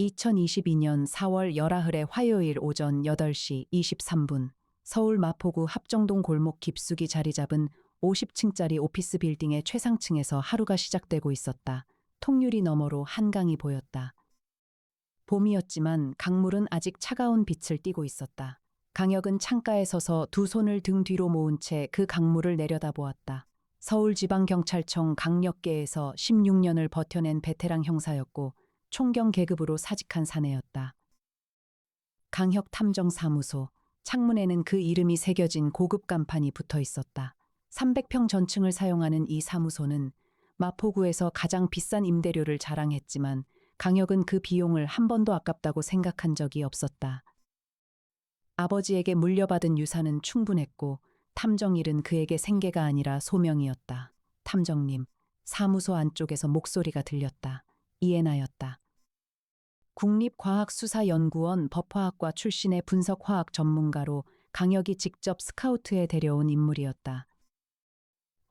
2022년 4월 열흘의 화요일 오전 8시 23분 서울 마포구 합정동 골목 깊숙이 자리 잡은 50층짜리 오피스 빌딩의 최상층에서 하루가 시작되고 있었다. 통유리 너머로 한강이 보였다. 봄이었지만 강물은 아직 차가운 빛을 띠고 있었다. 강혁은 창가에 서서 두 손을 등 뒤로 모은 채 그 강물을 내려다보았다. 서울지방경찰청 강력계에서 16년을 버텨낸 베테랑 형사였고 총경 계급으로 사직한 사내였다. 강혁 탐정사무소, 창문에는 그 이름이 새겨진 고급 간판이 붙어 있었다. 300평 전층을 사용하는 이 사무소는 마포구에서 가장 비싼 임대료를 자랑했지만 강혁은 그 비용을 한 번도 아깝다고 생각한 적이 없었다. 아버지에게 물려받은 유산은 충분했고 탐정일은 그에게 생계가 아니라 소명이었다. 탐정님, 사무소 안쪽에서 목소리가 들렸다. 이해나였다. 국립과학수사연구원 법화학과 출신의 분석화학 전문가로 강혁이 직접 스카우트에 데려온 인물이었다.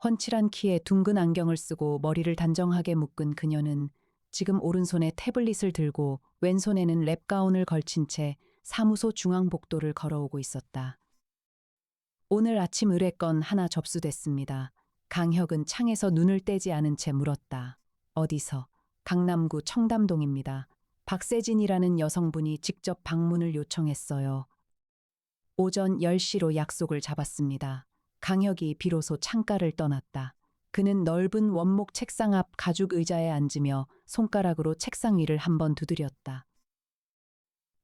훤칠한 키에 둥근 안경을 쓰고 머리를 단정하게 묶은 그녀는 지금 오른손에 태블릿을 들고 왼손에는 랩가운을 걸친 채 사무소 중앙복도를 걸어오고 있었다. 오늘 아침 의뢰건 하나 접수됐습니다. 강혁은 창에서 눈을 떼지 않은 채 물었다. 어디서? 강남구 청담동입니다. 박세진이라는 여성분이 직접 방문을 요청했어요. 오전 10시로 약속을 잡았습니다. 강혁이 비로소 창가를 떠났다. 그는 넓은 원목 책상 앞 가죽 의자에 앉으며 손가락으로 책상 위를 한번 두드렸다.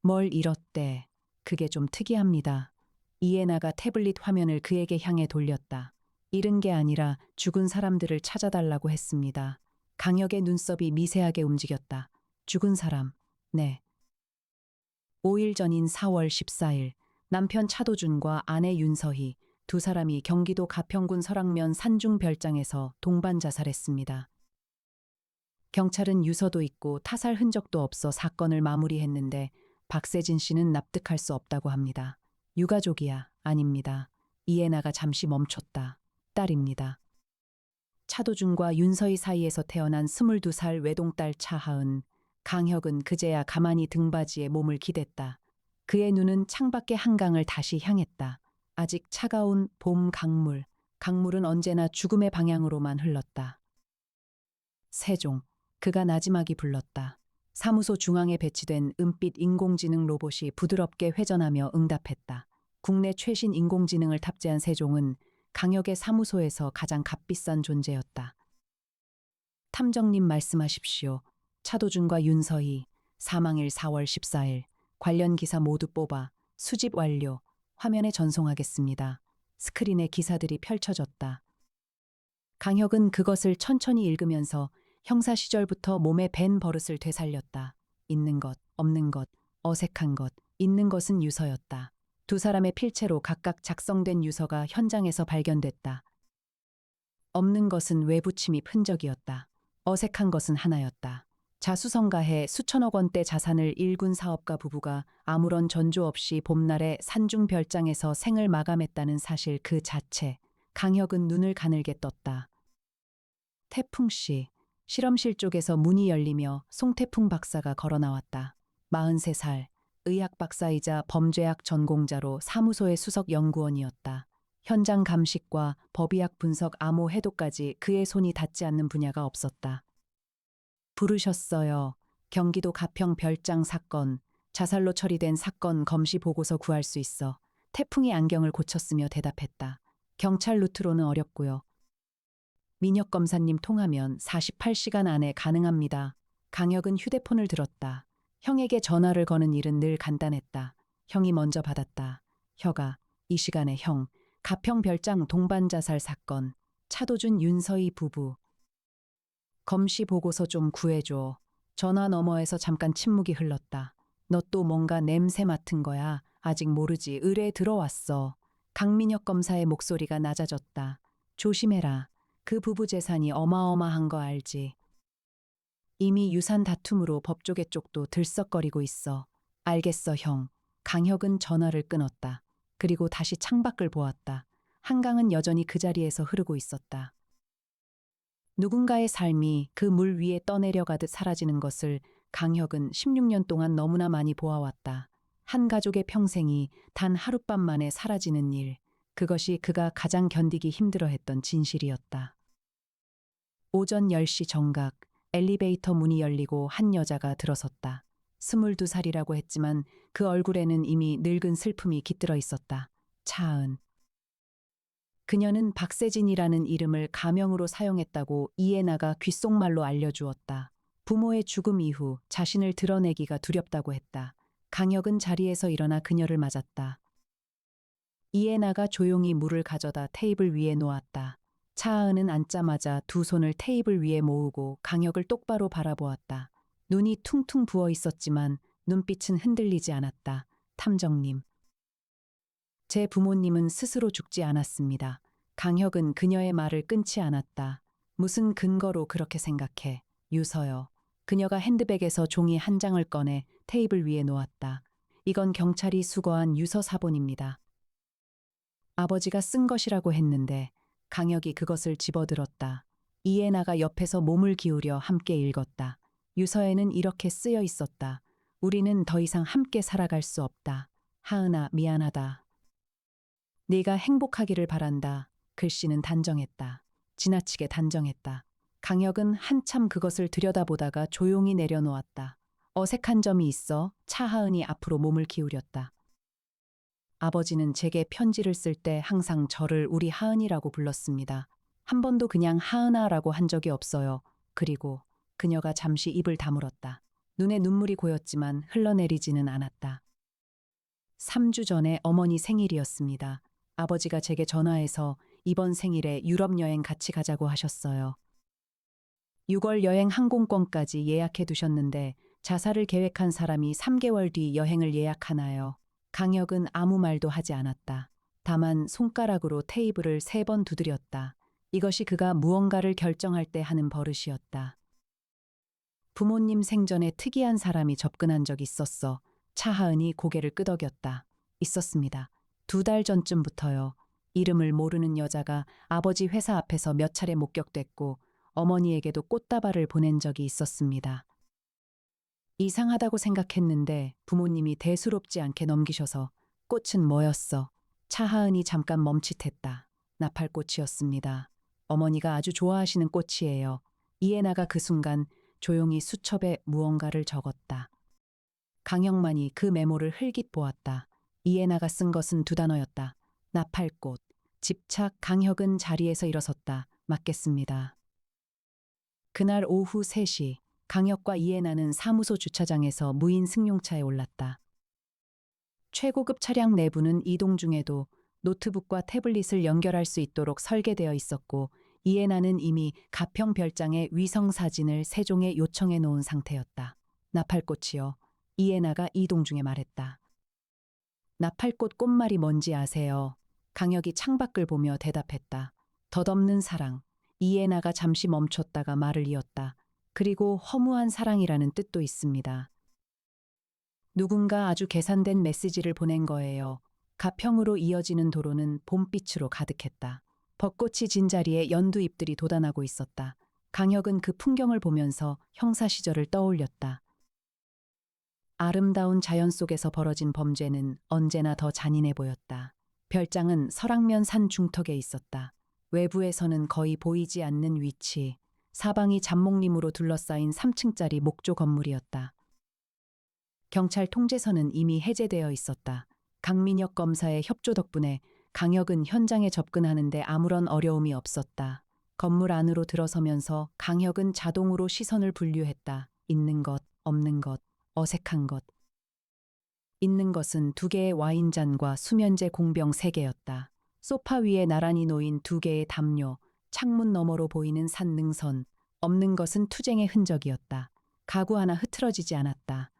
뭘 잃었대. 그게 좀 특이합니다. 이해나가 태블릿 화면을 그에게 향해 돌렸다. 잃은 게 아니라 죽은 사람들을 찾아달라고 했습니다. 강혁의 눈썹이 미세하게 움직였다. 죽은 사람, 네. 5일 전인 4월 14일, 남편 차도준과 아내 윤서희, 두 사람이 경기도 가평군 설악면 산중별장에서 동반 자살했습니다. 경찰은 유서도 있고 타살 흔적도 없어 사건을 마무리했는데 박세진 씨는 납득할 수 없다고 합니다. 유가족이야, 아닙니다. 이해나가 잠시 멈췄다. 딸입니다. 차도준과 윤서희 사이에서 태어난 22살 외동딸 차하은, 강혁은 그제야 가만히 등받이에 몸을 기댔다. 그의 눈은 창밖의 한강을 다시 향했다. 아직 차가운 봄 강물, 강물은 언제나 죽음의 방향으로만 흘렀다. 세종, 그가 나지막이 불렀다. 사무소 중앙에 배치된 은빛 인공지능 로봇이 부드럽게 회전하며 응답했다. 국내 최신 인공지능을 탑재한 세종은 강혁의 사무소에서 가장 값비싼 존재였다. 탐정님 말씀하십시오. 차도준과 윤서희, 사망일 4월 14일, 관련 기사 모두 뽑아 수집 완료, 화면에 전송하겠습니다. 스크린에 기사들이 펼쳐졌다. 강혁은 그것을 천천히 읽으면서 형사 시절부터 몸에 밴 버릇을 되살렸다. 있는 것, 없는 것, 어색한 것, 있는 것은 유서였다. 두 사람의 필체로 각각 작성된 유서가 현장에서 발견됐다. 없는 것은 외부 침입 흔적이었다. 어색한 것은 하나였다. 자수성가해 수천억 원대 자산을 일군 사업가 부부가 아무런 전조 없이 봄날에 산중별장에서 생을 마감했다는 사실 그 자체. 강혁은 눈을 가늘게 떴다. 태풍 씨, 실험실 쪽에서 문이 열리며 송태풍 박사가 걸어 나왔다. 43살, 의학 박사이자 범죄학 전공자로 사무소의 수석 연구원이었다. 현장 감식과 법의학 분석 암호 해독까지 그의 손이 닿지 않는 분야가 없었다. 부르셨어요. 경기도 가평 별장 사건, 자살로 처리된 사건 검시 보고서 구할 수 있어. 태풍이 안경을 고쳤으며 대답했다. 경찰 루트로는 어렵고요. 민혁 검사님 통하면 48시간 안에 가능합니다. 강혁은 휴대폰을 들었다. 형에게 전화를 거는 일은 늘 간단했다. 형이 먼저 받았다. 혁아, 이 시간에 형, 가평 별장 동반 자살 사건, 차도준 윤서희 부부. 검시 보고서 좀 구해줘. 전화 너머에서 잠깐 침묵이 흘렀다. 너 또 뭔가 냄새 맡은 거야. 아직 모르지. 의뢰 들어왔어. 강민혁 검사의 목소리가 낮아졌다. 조심해라. 그 부부 재산이 어마어마한 거 알지. 이미 유산 다툼으로 법조계 쪽도 들썩거리고 있어. 알겠어, 형. 강혁은 전화를 끊었다. 그리고 다시 창밖을 보았다. 한강은 여전히 그 자리에서 흐르고 있었다. 누군가의 삶이 그 물 위에 떠내려가듯 사라지는 것을 강혁은 16년 동안 너무나 많이 보아왔다. 한 가족의 평생이 단 하룻밤 만에 사라지는 일, 그것이 그가 가장 견디기 힘들어했던 진실이었다. 오전 10시 정각, 엘리베이터 문이 열리고 한 여자가 들어섰다. 22살이라고 했지만 그 얼굴에는 이미 늙은 슬픔이 깃들어 있었다. 차은. 그녀는 박세진이라는 이름을 가명으로 사용했다고 이해나가 귓속말로 알려주었다. 부모의 죽음 이후 자신을 드러내기가 두렵다고 했다. 강혁은 자리에서 일어나 그녀를 맞았다. 이해나가 조용히 물을 가져다 테이블 위에 놓았다. 차은은 앉자마자 두 손을 테이블 위에 모으고 강혁을 똑바로 바라보았다. 눈이 퉁퉁 부어 있었지만 눈빛은 흔들리지 않았다. 탐정님. 제 부모님은 스스로 죽지 않았습니다. 강혁은 그녀의 말을 끊지 않았다. 무슨 근거로 그렇게 생각해? 유서요. 그녀가 핸드백에서 종이 한 장을 꺼내 테이블 위에 놓았다. 이건 경찰이 수거한 유서 사본입니다. 아버지가 쓴 것이라고 했는데 강혁이 그것을 집어들었다. 이해나가 옆에서 몸을 기울여 함께 읽었다. 유서에는 이렇게 쓰여 있었다. 우리는 더 이상 함께 살아갈 수 없다. 하은아, 미안하다. 네가 행복하기를 바란다. 글씨는 단정했다. 지나치게 단정했다. 강혁은 한참 그것을 들여다보다가 조용히 내려놓았다. 어색한 점이 있어 차하은이 앞으로 몸을 기울였다. 아버지는 제게 편지를 쓸 때 항상 저를 우리 하은이라고 불렀습니다. 한 번도 그냥 하은아라고 한 적이 없어요. 그리고 그녀가 잠시 입을 다물었다. 눈에 눈물이 고였지만 흘러내리지는 않았다. 3주 전에 어머니 생일이었습니다. 아버지가 제게 전화해서 이번 생일에 유럽 여행 같이 가자고 하셨어요. 6월 여행 항공권까지 예약해 두셨는데 자살을 계획한 사람이 3개월 뒤 여행을 예약하나요? 강혁은 아무 말도 하지 않았다. 다만 손가락으로 테이블을 3번 두드렸다. 이것이 그가 무언가를 결정할 때 하는 버릇이었다. 부모님 생전에 특이한 사람이 접근한 적 있었어. 차하은이 고개를 끄덕였다. 있었습니다. 2달 전쯤부터요. 이름을 모르는 여자가 아버지 회사 앞에서 몇 차례 목격됐고 어머니에게도 꽃다발을 보낸 적이 있었습니다. 이상하다고 생각했는데 부모님이 대수롭지 않게 넘기셔서 꽃은 뭐였어? 차하은이 잠깐 멈칫했다. 나팔꽃이었습니다. 어머니가 아주 좋아하시는 꽃이에요. 이해나가 그 순간 조용히 수첩에 무언가를 적었다. 강혁만이 그 메모를 흘깃 보았다. 이해나가 쓴 것은 2단어였다. 나팔꽃. 집착. 강혁은 자리에서 일어섰다. 맞겠습니다. 그날 오후 3시 강혁과 이해나는 사무소 주차장에서 무인 승용차에 올랐다. 최고급 차량 내부는 이동 중에도 노트북과 태블릿을 연결할 수 있도록 설계되어 있었고 이해나는 이미 가평 별장의 위성 사진을 세종에 요청해 놓은 상태였다. 나팔꽃이요. 이해나가 이동 중에 말했다. 나팔꽃 꽃말이 뭔지 아세요? 강혁이 창밖을 보며 대답했다. 덧없는 사랑. 이해나가 잠시 멈췄다가 말을 이었다. 그리고 허무한 사랑이라는 뜻도 있습니다. 누군가 아주 계산된 메시지를 보낸 거예요. 가평으로 이어지는 도로는 봄빛으로 가득했다. 벚꽃이 진 자리에 연두잎들이 돋아나고 있었다. 강혁은 그 풍경을 보면서 형사 시절을 떠올렸다. 아름다운 자연 속에서 벌어진 범죄는 언제나 더 잔인해 보였다. 별장은 설악면 산 중턱에 있었다. 외부에서는 거의 보이지 않는 위치, 사방이 잡목림으로 둘러싸인 3층짜리 목조 건물이었다. 경찰 통제선은 이미 해제되어 있었다. 강민혁 검사의 협조 덕분에 강혁은 현장에 접근하는데 아무런 어려움이 없었다. 건물 안으로 들어서면서 강혁은 자동으로 시선을 분류했다. 있는 것, 없는 것, 어색한 것. 있는 것은 2개의 와인잔과 수면제 공병 3개였다. 소파 위에 나란히 놓인 2개의 담요, 창문 너머로 보이는 산 능선. 없는 것은 투쟁의 흔적이었다. 가구 하나 흐트러지지 않았다.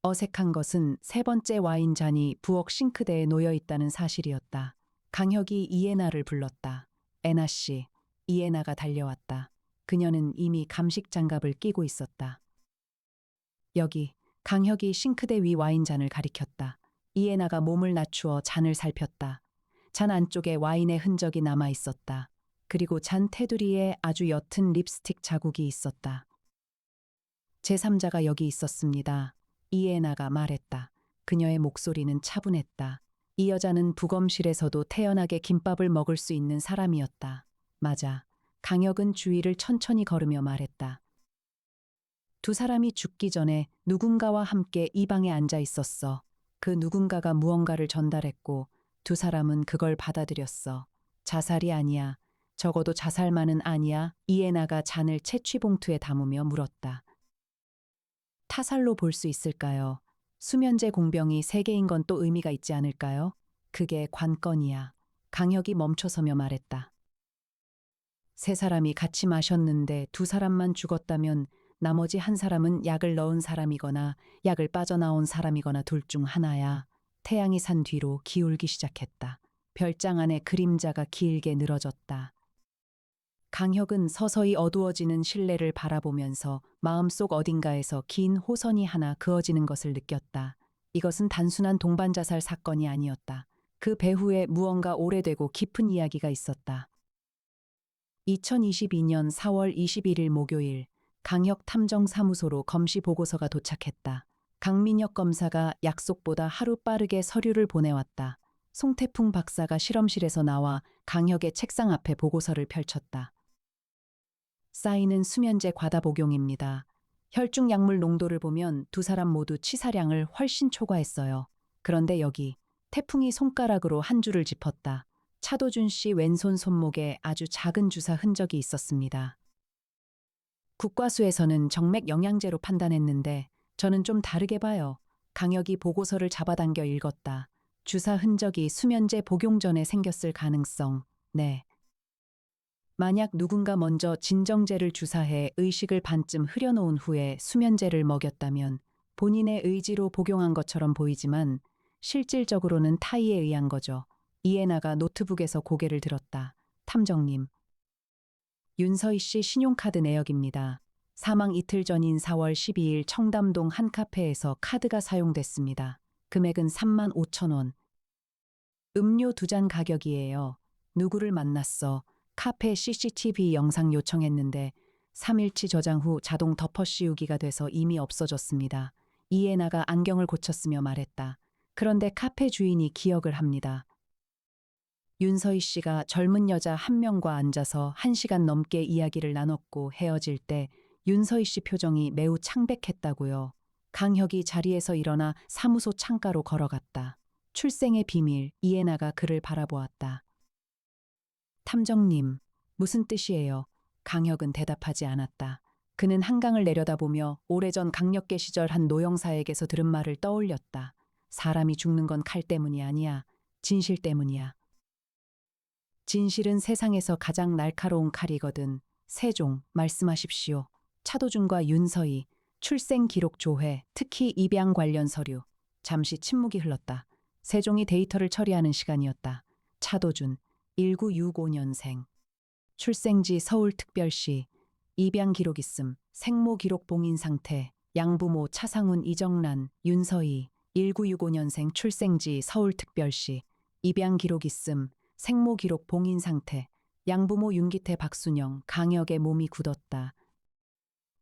어색한 것은 3번째 와인잔이 부엌 싱크대에 놓여 있다는 사실이었다. 강혁이 이해나를 불렀다. 애나 씨. 이해나가 달려왔다. 그녀는 이미 감식 장갑을 끼고 있었다. 여기. 강혁이 싱크대 위 와인잔을 가리켰다. 이해나가 몸을 낮추어 잔을 살폈다. 잔 안쪽에 와인의 흔적이 남아 있었다. 그리고 잔 테두리에 아주 옅은 립스틱 자국이 있었다. 제3자가 여기 있었습니다. 이에나가 말했다. 그녀의 목소리는 차분했다. 이 여자는 부검실에서도 태연하게 김밥을 먹을 수 있는 사람이었다. 맞아. 강혁은 주위를 천천히 걸으며 말했다. 두 사람이 죽기 전에 누군가와 함께 이 방에 앉아 있었어. 그 누군가가 무언가를 전달했고 두 사람은 그걸 받아들였어. 자살이 아니야. 적어도 자살만은 아니야. 이에나가 잔을 채취봉투에 담으며 물었다. 타살로 볼 수 있을까요? 수면제 공병이 세 개인 건 또 의미가 있지 않을까요? 그게 관건이야. 강혁이 멈춰서며 말했다. 세 사람이 같이 마셨는데 두 사람만 죽었다면 나머지 한 사람은 약을 넣은 사람이거나 약을 빠져나온 사람이거나 둘 중 하나야. 태양이 산 뒤로 기울기 시작했다. 별장 안에 그림자가 길게 늘어졌다. 강혁은 서서히 어두워지는 실내를 바라보면서 마음속 어딘가에서 긴 호선이 하나 그어지는 것을 느꼈다. 이것은 단순한 동반자살 사건이 아니었다. 그 배후에 무언가 오래되고 깊은 이야기가 있었다. 2022년 4월 21일 목요일, 강혁 탐정사무소로 검시 보고서가 도착했다. 강민혁 검사가 약속보다 하루 빠르게 서류를 보내왔다. 송태풍 박사가 실험실에서 나와 강혁의 책상 앞에 보고서를 펼쳤다. 쌓이는 수면제 과다 복용입니다. 혈중 약물 농도를 보면 두 사람 모두 치사량을 훨씬 초과했어요. 그런데 여기 태풍이 손가락으로 한 줄을 짚었다. 차도준 씨 왼손 손목에 아주 작은 주사 흔적이 있었습니다. 국과수에서는 정맥 영양제로 판단했는데 저는 좀 다르게 봐요. 강혁이 보고서를 잡아당겨 읽었다. 주사 흔적이 수면제 복용 전에 생겼을 가능성. 네. 만약 누군가 먼저 진정제를 주사해 의식을 반쯤 흐려놓은 후에 수면제를 먹였다면 본인의 의지로 복용한 것처럼 보이지만 실질적으로는 타이에 의한 거죠. 이에나가 노트북에서 고개를 들었다. 탐정님. 윤서희 씨 신용카드 내역입니다. 사망 이틀 전인 4월 12일 청담동 한 카페에서 카드가 사용됐습니다. 금액은 3만 5천 원. 음료 2잔 가격이에요. 누구를 만났어? 카페 CCTV 영상 요청했는데 3일치 저장 후 자동 덮어 씌우기가 돼서 이미 없어졌습니다. 이에나가 안경을 고쳤으며 말했다. 그런데 카페 주인이 기억을 합니다. 윤서희 씨가 젊은 여자 한 명과 앉아서 1시간 넘게 이야기를 나눴고 헤어질 때 윤서희 씨 표정이 매우 창백했다고요. 강혁이 자리에서 일어나 사무소 창가로 걸어갔다. 출생의 비밀, 이에나가 그를 바라보았다. 탐정님, 무슨 뜻이에요? 강혁은 대답하지 않았다. 그는 한강을 내려다보며 오래전 강력계 시절 한 노영사에게서 들은 말을 떠올렸다. 사람이 죽는 건 칼 때문이 아니야. 진실 때문이야. 진실은 세상에서 가장 날카로운 칼이거든. 세종, 말씀하십시오. 차도준과 윤서희, 출생 기록 조회, 특히 입양 관련 서류. 잠시 침묵이 흘렀다. 세종이 데이터를 처리하는 시간이었다. 차도준, 1965년생. 출생지 서울특별시. 입양 기록 있음. 생모 기록 봉인 상태. 양부모 차상훈 이정란, 윤서희. 1965년생 출생지 서울특별시. 입양 기록 있음. 생모 기록 봉인 상태. 양부모 윤기태 박순영. 강혁의 몸이 굳었다.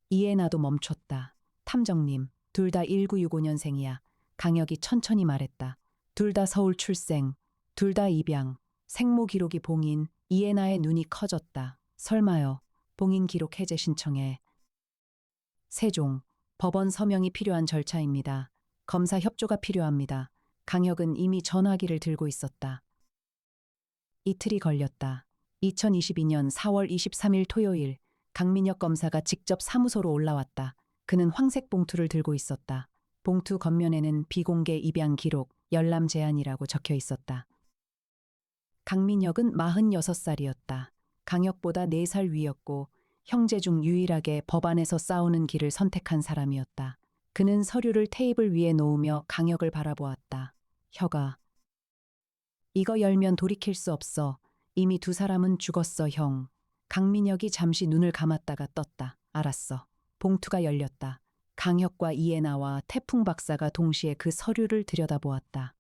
이에나도 멈췄다. 탐정님, 둘 다 1965년생이야. 강혁이 천천히 말했다. 둘 다 서울 출생. 둘 다 입양. 생모 기록이 봉인. 이에나의 눈이 커졌다. 설마요. 봉인 기록 해제 신청해. 세종, 법원 서명이 필요한 절차입니다. 검사 협조가 필요합니다. 강혁은 이미 전화기를 들고 있었다. 이틀이 걸렸다. 2022년 4월 23일 토요일, 강민혁 검사가 직접 사무소로 올라왔다. 그는 황색 봉투를 들고 있었다. 봉투 겉면에는 비공개 입양 기록, 열람 제한이라고 적혀 있었다. 강민혁은 46살이었다. 강혁보다 4살 위였고 형제 중 유일하게 법안에서 싸우는 길을 선택한 사람이었다. 그는 서류를 테이블 위에 놓으며 강혁을 바라보았다. 혀가. 이거 열면 돌이킬 수 없어. 이미 두 사람은 죽었어, 형. 강민혁이 잠시 눈을 감았다가 떴다. 알았어. 봉투가 열렸다. 강혁과 이에나와 태풍 박사가 동시에 그 서류를 들여다보았다.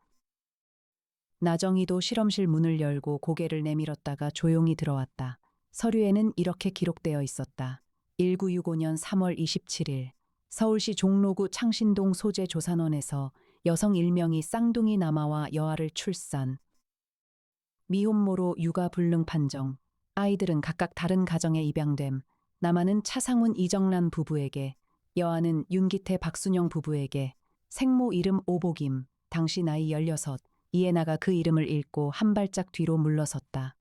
나정희도 실험실 문을 열고 고개를 내밀었다가 조용히 들어왔다. 서류에는 이렇게 기록되어 있었다. 1965년 3월 27일. 서울시 종로구 창신동 소재 조산원에서 여성 1명이 쌍둥이 남아와 여아를 출산. 미혼모로 육아 불능 판정. 아이들은 각각 다른 가정에 입양됨. 남아는 차상훈 이정란 부부에게, 여아는 윤기태 박순영 부부에게. 생모 이름 오복임. 당시 나이 16. 이해나가 그 이름을 읽고 한 발짝 뒤로 물러섰다.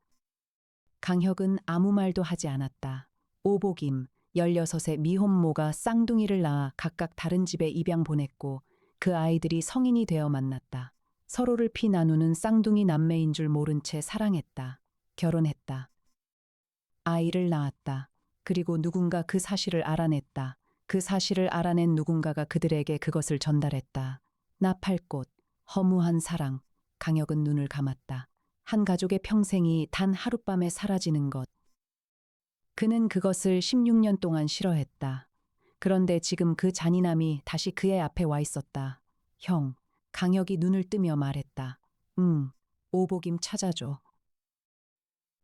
강혁은 아무 말도 하지 않았다. 오복임, 16의 미혼모가 쌍둥이를 낳아 각각 다른 집에 입양 보냈고 그 아이들이 성인이 되어 만났다. 서로를 피 나누는 쌍둥이 남매인 줄 모른 채 사랑했다. 결혼했다. 아이를 낳았다. 그리고 누군가 그 사실을 알아냈다. 그 사실을 알아낸 누군가가 그들에게 그것을 전달했다. 나팔꽃, 허무한 사랑. 강혁은 눈을 감았다. 한 가족의 평생이 단 하룻밤에 사라지는 것. 그는 그것을 16년 동안 싫어했다. 그런데 지금 그 잔인함이 다시 그의 앞에 와 있었다. 형, 강혁이 눈을 뜨며 말했다. 오복임 찾아줘.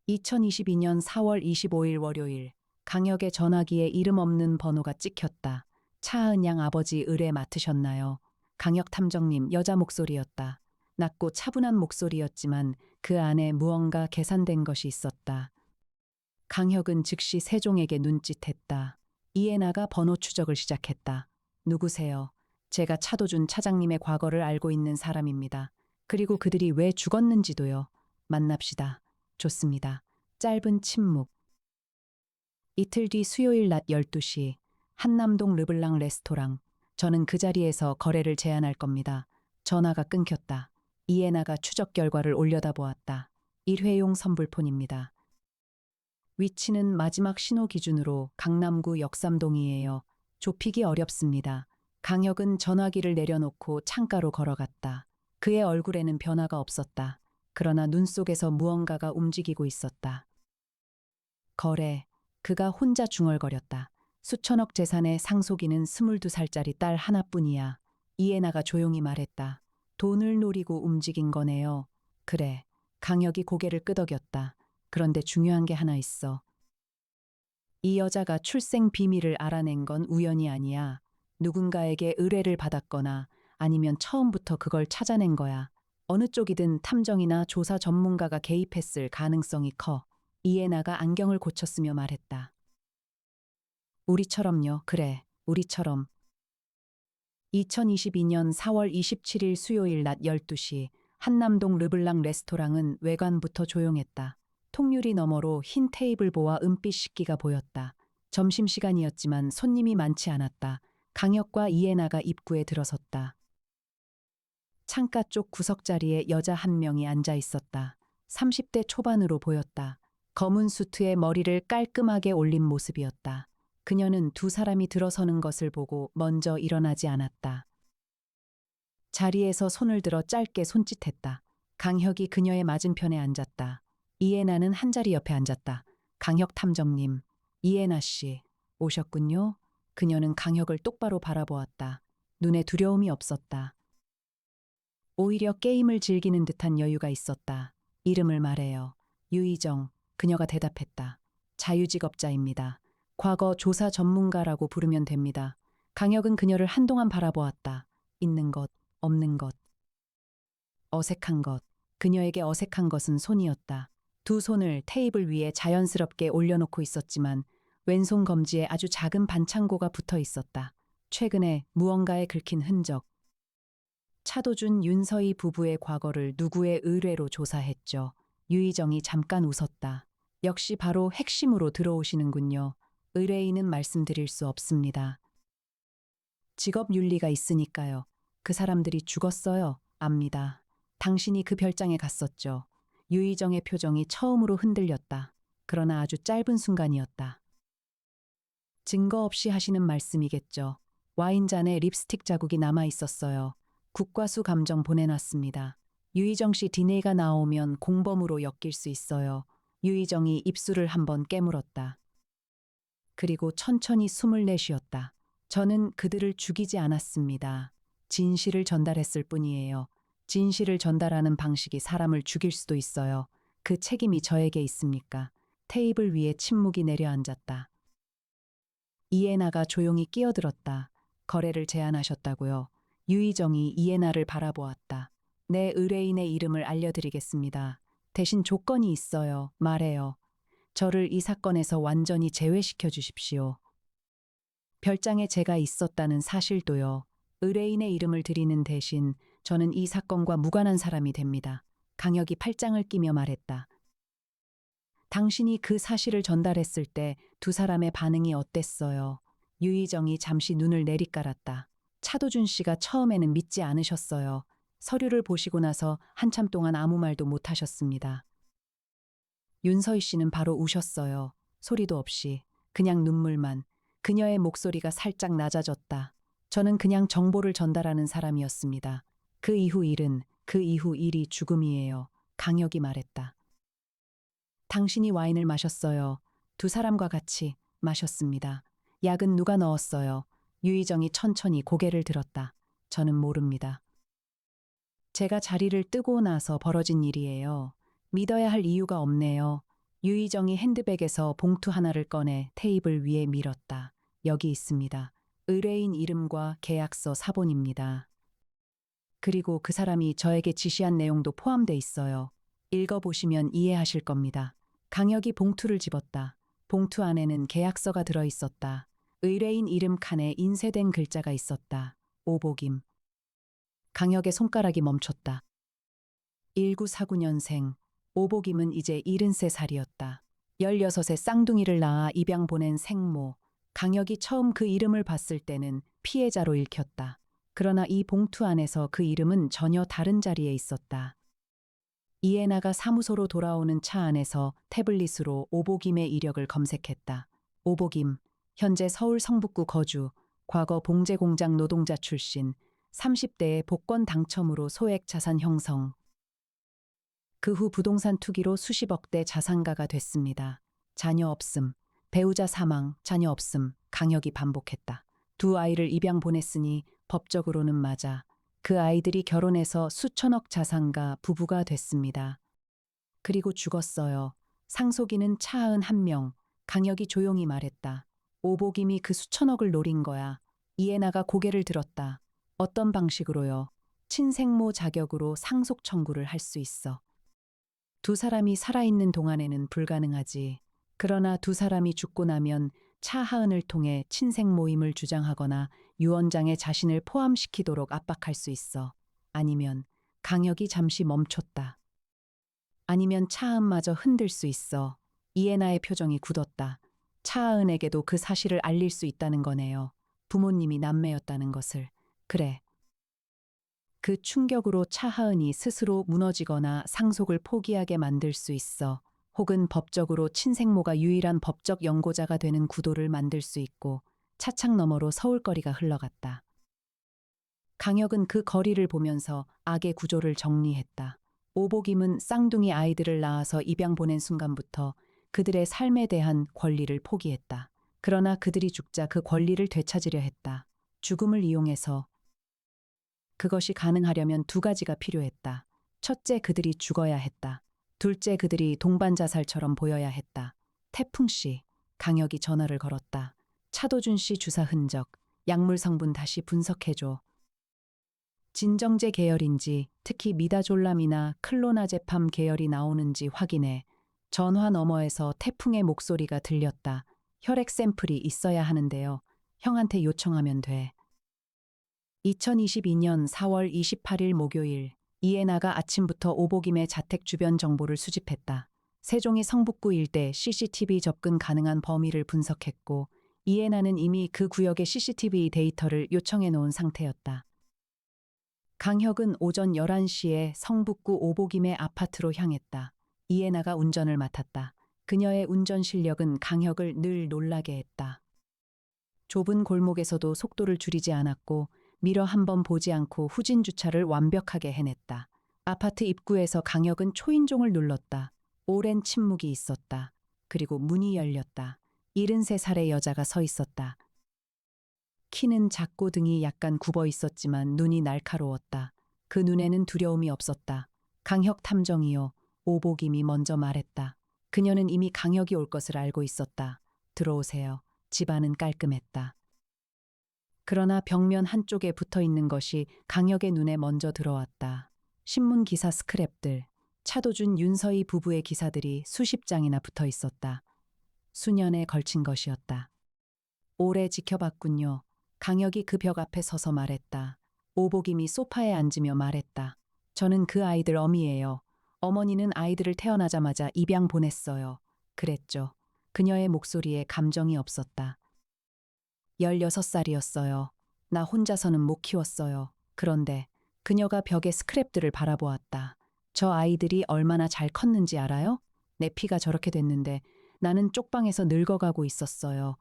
2022년 4월 25일 월요일, 강혁의 전화기에 이름 없는 번호가 찍혔다. 차은 양 아버지 의뢰 맡으셨나요? 강혁 탐정님, 여자 목소리였다. 낮고 차분한 목소리였지만 그 안에 무언가 계산된 것이 있었다. 강혁은 즉시 세종에게 눈짓했다. 이해나가 번호 추적을 시작했다. 누구세요? 제가 차도준 차장님의 과거를 알고 있는 사람입니다. 그리고 그들이 왜 죽었는지도요. 만납시다. 좋습니다. 짧은 침묵. 이틀 뒤 수요일 낮 12시, 한남동 르블랑 레스토랑. 저는 그 자리에서 거래를 제안할 겁니다. 전화가 끊겼다. 이해나가 추적 결과를 올려다보았다. 일회용 선불폰입니다. 위치는 마지막 신호 기준으로 강남구 역삼동이에요. 좁히기 어렵습니다. 강혁은 전화기를 내려놓고 창가로 걸어갔다. 그의 얼굴에는 변화가 없었다. 그러나 눈 속에서 무언가가 움직이고 있었다. 거래. 그가 혼자 중얼거렸다. 수천억 재산의 상속인은 22살짜리 딸 하나뿐이야. 이해나가 조용히 말했다. 돈을 노리고 움직인 거네요. 그래. 강혁이 고개를 끄덕였다. 그런데 중요한 게 하나 있어. 이 여자가 출생 비밀을 알아낸 건 우연이 아니야. 누군가에게 의뢰를 받았거나 아니면 처음부터 그걸 찾아낸 거야. 어느 쪽이든 탐정이나 조사 전문가가 개입했을 가능성이 커. 이해나가 안경을 고쳤으며 말했다. 우리처럼요. 그래, 우리처럼. 2022년 4월 27일 수요일 낮 12시, 한남동 르블랑 레스토랑은 외관부터 조용했다. 통유리 너머로 흰 테이블보와 은빛 식기가 보였다. 점심시간이었지만 손님이 많지 않았다. 강혁과 이해나가 입구에 들어섰다. 창가 쪽 구석자리에 여자 한 명이 앉아 있었다. 30대 초반으로 보였다. 검은 수트에 머리를 깔끔하게 올린 모습이었다. 그녀는 두 사람이 들어서는 것을 보고 먼저 일어나지 않았다. 자리에서 손을 들어 짧게 손짓했다. 강혁이 그녀의 맞은편에 앉았다. 이해나는 한자리 옆에 앉았다. 강혁 탐정님, 이해나 씨, 오셨군요. 그녀는 강혁을 똑바로 바라보았다. 눈에 두려움이 없었다. 오히려 게임을 즐기는 듯한 여유가 있었다. 이름을 말해요. 유희정, 그녀가 대답했다. 자유직업자입니다. 과거 조사 전문가라고 부르면 됩니다. 강혁은 그녀를 한동안 바라보았다. 있는 것, 없는 것. 어색한 것. 그녀에게 어색한 것은 손이었다. 두 손을 테이블 위에 자연스럽게 올려놓고 있었지만 왼손 검지에 아주 작은 반창고가 붙어 있었다. 최근에 무언가에 긁힌 흔적. 차도준 윤서희 부부의 과거를 누구의 의뢰로 조사했죠. 유희정이 잠깐 웃었다. 역시 바로 핵심으로 들어오시는군요. 의뢰인은 말씀드릴 수 없습니다. 직업 윤리가 있으니까요. 그 사람들이 죽었어요. 압니다. 당신이 그 별장에 갔었죠. 유희정의 표정이 처음으로 흔들렸다. 그러나 아주 짧은 순간이었다. 증거 없이 하시는 말씀이겠죠. 와인잔에 립스틱 자국이 남아 있었어요. 국과수 감정 보내놨습니다. 유희정 씨 DNA가 나오면 공범으로 엮일 수 있어요. 유희정이 입술을 한번 깨물었다. 그리고 천천히 숨을 내쉬었다. 저는 그들을 죽이지 않았습니다. 진실을 전달했을 뿐이에요. 진실을 전달하는 방식이 사람을 죽일 수도 있어요. 그 책임이 저에게 있습니까? 테이블 위에 침묵이 내려앉았다. 이해나가 조용히 끼어들었다. 거래를 제안하셨다고요. 유희정이 이해나를 바라보았다. 내 의뢰인의 이름을 알려드리겠습니다. 대신 조건이 있어요. 말해요. 저를 이 사건에서 완전히 제외시켜 주십시오. 별장에 제가 있었다는 사실도요. 의뢰인의 이름을 드리는 대신 저는 이 사건과 무관한 사람이 됩니다. 강혁이 팔짱을 끼며 말했다. 당신이 그 사실을 전달했을 때 두 사람의 반응이 어땠어요? 유희정이 잠시 눈을 내리깔았다. 차도준 씨가 처음에는 믿지 않으셨어요. 서류를 보시고 나서 한참 동안 아무 말도 못 하셨습니다. 윤서희 씨는 바로 우셨어요. 소리도 없이. 그냥 눈물만. 그녀의 목소리가 살짝 낮아졌다. 저는 그냥 정보를 전달하는 사람이었습니다. 그 이후 일이 죽음이에요. 강혁이 말했다. 당신이 와인을 마셨어요. 두 사람과 같이 마셨습니다. 약은 누가 넣었어요? 유희정이 천천히 고개를 들었다. 저는 모릅니다. 제가 자리를 뜨고 나서 벌어진 일이에요. 믿어야 할 이유가 없네요. 유희정이 핸드백에서 봉투 하나를 꺼내 테이블 위에 밀었다. 여기 있습니다. 의뢰인 이름과 계약서 사본입니다. 그리고 그 사람이 저에게 지시한 내용도 포함돼 있어요. 읽어보시면 이해하실 겁니다. 강혁이 봉투를 집었다. 봉투 안에는 계약서가 들어 있었다. 의뢰인 이름 칸에 인쇄된 글자가 있었다. 오복임. 강혁의 손가락이 멈췄다. 1949년생. 오복임은 이제 73살이었다. 16세 쌍둥이를 낳아 입양 보낸 생모. 강혁이 처음 그 이름을 봤을 때는 피해자로 읽혔다. 그러나 이 봉투 안에서 그 이름은 전혀 다른 자리에 있었다. 이해나가 사무소로 돌아오는 차 안에서 태블릿으로 오복임의 이력을 검색했다. 오복임, 현재 서울 성북구 거주, 과거 봉제 공장 노동자 출신, 30대의 복권 당첨으로 소액 자산 형성. 그 후 부동산 투기로 수십억대 자산가가 됐습니다. 자녀 없음, 배우자 사망, 자녀 없음, 강혁이 반복했다. 두 아이를 입양 보냈으니 법적으로는 맞아. 그 아이들이 결혼해서 수천억 자산가 부부가 됐습니다. 그리고 죽었어요. 상속인은 차은 1명. 강혁이 조용히 말했다. 오복임이 그 수천억을 노린 거야. 이해나가 고개를 들었다. 어떤 방식으로요? 친생모 자격으로 상속 청구를 할 수 있어. 두 사람이 살아있는 동안에는 불가능하지. 그러나 두 사람이 죽고 나면 차하은을 통해 친생 모임을 주장하거나 유언장에 자신을 포함시키도록 압박할 수 있어. 아니면 강혁이 잠시 멈췄다. 아니면 차은마저 흔들 수 있어. 이해나의 표정이 굳었다. 차은에게도 그 사실을 알릴 수 있다는 거네요. 부모님이 남매였다는 것을. 그래. 그 충격으로 차하은이 스스로 무너지거나 상속을 포기하게 만들 수 있어. 혹은 법적으로 친생모가 유일한 법적 연고자가 되는 구도를 만들 수 있고 차창 너머로 서울거리가 흘러갔다. 강혁은 그 거리를 보면서 악의 구조를 정리했다. 오복임은 쌍둥이 아이들을 낳아서 입양 보낸 순간부터 그들의 삶에 대한 권리를 포기했다. 그러나 그들이 죽자 그 권리를 되찾으려 했다. 죽음을 이용해서. 그것이 가능하려면 두 가지가 필요했다. 첫째, 그들이 죽어야 했다. 둘째, 그들이 동반자살처럼 보여야 했다. 태풍 씨, 강혁이 전화를 걸었다. 차도준 씨 주사 흔적, 약물 성분 다시 분석해줘. 진정제 계열인지, 특히 미다졸람이나 클로나제팜 계열이 나오는지 확인해. 전화 너머에서 태풍의 목소리가 들렸다. 혈액 샘플이 있어야 하는데요. 형한테 요청하면 돼. 2022년 4월 28일 목요일. 이해나가 아침부터 오복임의 자택 주변 정보를 수집했다. 세종이 성북구 일대 CCTV 접근 가능한 범위를 분석했고 이해나는 이미 그 구역의 CCTV 데이터를 요청해 놓은 상태였다. 강혁은 오전 11시에 성북구 오복임의 아파트로 향했다. 이해나가 운전을 맡았다. 그녀의 운전 실력은 강혁을 늘 놀라게 했다. 좁은 골목에서도 속도를 줄이지 않았고 미러 한 번 보지 않고 후진 주차를 완벽하게 해냈다. 아파트 입구에서 강혁은 초인종을 눌렀다. 오랜 침묵이 있었다. 그리고 문이 열렸다. 73살의 여자가 서 있었다. 키는 작고 등이 약간 굽어 있었지만 눈이 날카로웠다. 그 눈에는 두려움이 없었다. 강혁 탐정이요. 오복임이 먼저 말했다. 그녀는 이미 강혁이 올 것을 알고 있었다. 들어오세요. 집안은 깔끔했다. 그러나 벽면 한쪽에 붙어 있는 것이 강혁의 눈에 먼저 들어왔다. 신문 기사 스크랩들, 차도준 윤서희 부부의 기사들이 수십 장이나 붙어 있었다. 수년에 걸친 것이었다. 오래 지켜봤군요. 강혁이 그 벽 앞에 서서 말했다. 오복임이 소파에 앉으며 말했다. 저는 그 아이들 어미예요. 어머니는 아이들을 태어나자마자 입양 보냈어요. 그랬죠. 그녀의 목소리에 감정이 없었다. 16살이었어요. 나 혼자서는 못 키웠어요. 그런데 그녀가 벽의 스크랩들을 바라보았다. 저 아이들이 얼마나 잘 컸는지 알아요? 내 피가 저렇게 됐는데 나는 쪽방에서 늙어가고 있었어요.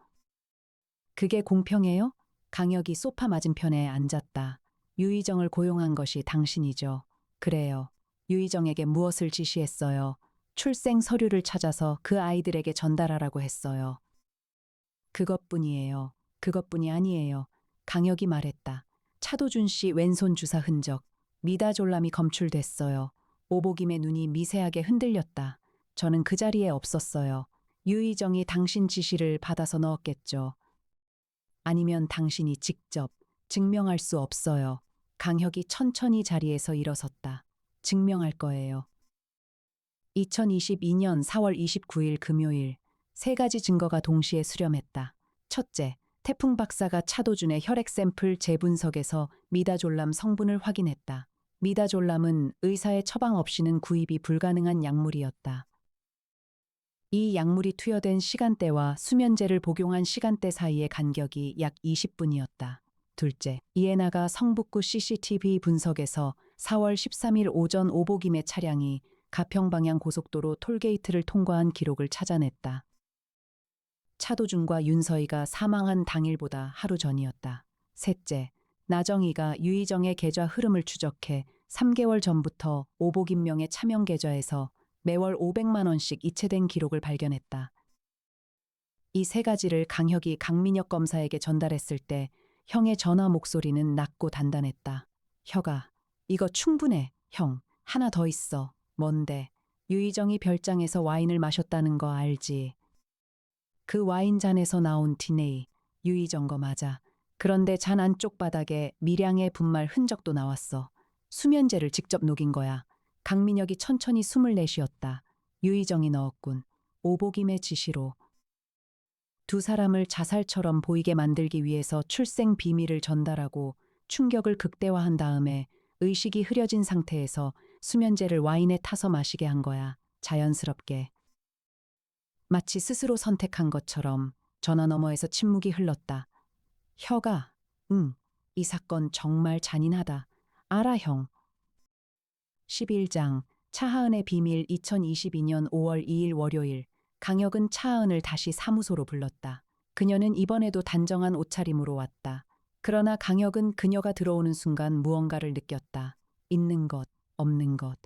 그게 공평해요? 강혁이 소파 맞은편에 앉았다. 유희정을 고용한 것이 당신이죠. 그래요. 유희정에게 무엇을 지시했어요? 출생 서류를 찾아서 그 아이들에게 전달하라고 했어요. 그것뿐이에요. 그것뿐이 아니에요. 강혁이 말했다. 차도준 씨 왼손 주사 흔적, 미다졸람이 검출됐어요. 오복임의 눈이 미세하게 흔들렸다. 저는 그 자리에 없었어요. 유희정이 당신 지시를 받아서 넣었겠죠. 아니면 당신이 직접 증명할 수 없어요. 강혁이 천천히 자리에서 일어섰다. 증명할 거예요. 2022년 4월 29일 금요일, 세 가지 증거가 동시에 수렴했다. 첫째, 태풍 박사가 차도준의 혈액 샘플 재분석에서 미다졸람 성분을 확인했다. 미다졸람은 의사의 처방 없이는 구입이 불가능한 약물이었다. 이 약물이 투여된 시간대와 수면제를 복용한 시간대 사이의 간격이 약 20분이었다. 둘째, 이에나가 성북구 CCTV 분석에서 4월 13일 오전 오복임의 차량이 가평방향 고속도로 톨게이트를 통과한 기록을 찾아냈다. 차도준과 윤서희가 사망한 당일보다 하루 전이었다. 셋째, 나정희가 유희정의 계좌 흐름을 추적해 3개월 전부터 오복임명의 차명 계좌에서 매월 500만 원씩 이체된 기록을 발견했다. 이 세 가지를 강혁이 강민혁 검사에게 전달했을 때 형의 전화 목소리는 낮고 단단했다. 혁아, 이거 충분해. 형, 하나 더 있어. 뭔데? 유희정이 별장에서 와인을 마셨다는 거 알지? 그 와인잔에서 나온 DNA, 유희정 거 맞아. 그런데 잔 안쪽 바닥에 미량의 분말 흔적도 나왔어. 수면제를 직접 녹인 거야. 강민혁이 천천히 숨을 내쉬었다. 유희정이 넣었군. 오복임의 지시로. 두 사람을 자살처럼 보이게 만들기 위해서 출생 비밀을 전달하고 충격을 극대화한 다음에 의식이 흐려진 상태에서 수면제를 와인에 타서 마시게 한 거야. 자연스럽게. 마치 스스로 선택한 것처럼 전화 너머에서 침묵이 흘렀다. 혁아, 응, 이 사건 정말 잔인하다. 알아, 형. 11장 차하은의 비밀 2022년 5월 2일 월요일 강혁은 차하은을 다시 사무소로 불렀다. 그녀는 이번에도 단정한 옷차림으로 왔다. 그러나 강혁은 그녀가 들어오는 순간 무언가를 느꼈다. 있는 것, 없는 것.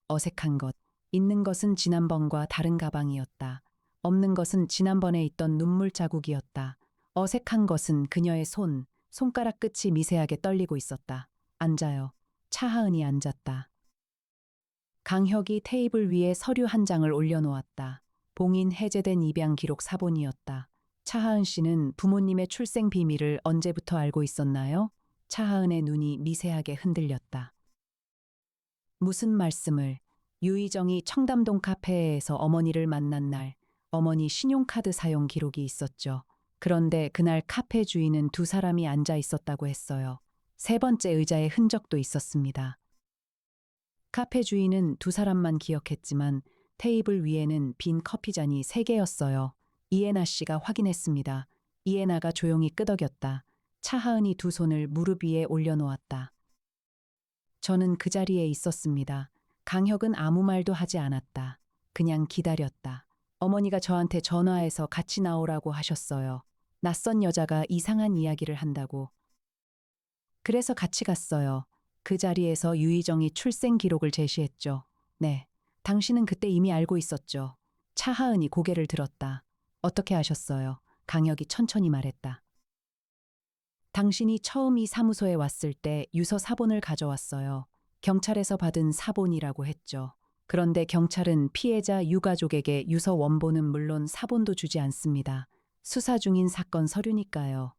어색한 것. 있는 것은 지난번과 다른 가방이었다. 없는 것은 지난번에 있던 눈물 자국이었다. 어색한 것은 그녀의 손가락 끝이 미세하게 떨리고 있었다. 앉아요. 차하은이 앉았다. 강혁이 테이블 위에 서류 한 장을 올려놓았다. 봉인 해제된 입양 기록 사본이었다. 차하은 씨는 부모님의 출생 비밀을 언제부터 알고 있었나요? 차하은의 눈이 미세하게 흔들렸다. 무슨 말씀을? 유희정이 청담동 카페에서 어머니를 만난 날, 어머니 신용카드 사용 기록이 있었죠. 그런데 그날 카페 주인은 두 사람이 앉아 있었다고 했어요. 세 번째 의자에 흔적도 있었습니다. 카페 주인은 두 사람만 기억했지만 테이블 위에는 빈 커피잔이 3개였어요. 이에나 씨가 확인했습니다. 이에나가 조용히 끄덕였다. 차하은이 두 손을 무릎 위에 올려놓았다. 저는 그 자리에 있었습니다. 강혁은 아무 말도 하지 않았다. 그냥 기다렸다. 어머니가 저한테 전화해서 같이 나오라고 하셨어요. 낯선 여자가 이상한 이야기를 한다고. 그래서 같이 갔어요. 그 자리에서 유희정이 출생 기록을 제시했죠. 네, 당신은 그때 이미 알고 있었죠. 차하은이 고개를 들었다. 어떻게 아셨어요? 강혁이 천천히 말했다. 당신이 처음 이 사무소에 왔을 때 유서 사본을 가져왔어요. 경찰에서 받은 사본이라고 했죠. 그런데 경찰은 피해자 유가족에게 유서 원본은 물론 사본도 주지 않습니다. 수사 중인 사건 서류니까요.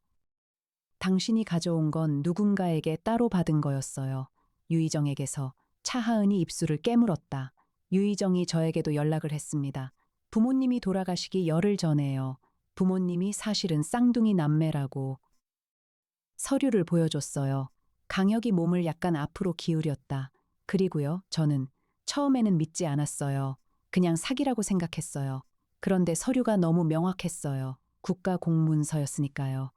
당신이 가져온 건 누군가에게 따로 받은 거였어요. 유희정에게서. 차하은이 입술을 깨물었다. 유희정이 저에게도 연락을 했습니다. 부모님이 돌아가시기 열흘 전에요. 부모님이 사실은 쌍둥이 남매라고. 서류를 보여줬어요. 강혁이 몸을 약간 앞으로 기울였다. 그리고요, 저는 처음에는 믿지 않았어요. 그냥 사기라고 생각했어요. 그런데 서류가 너무 명확했어요. 국가공문서였으니까요.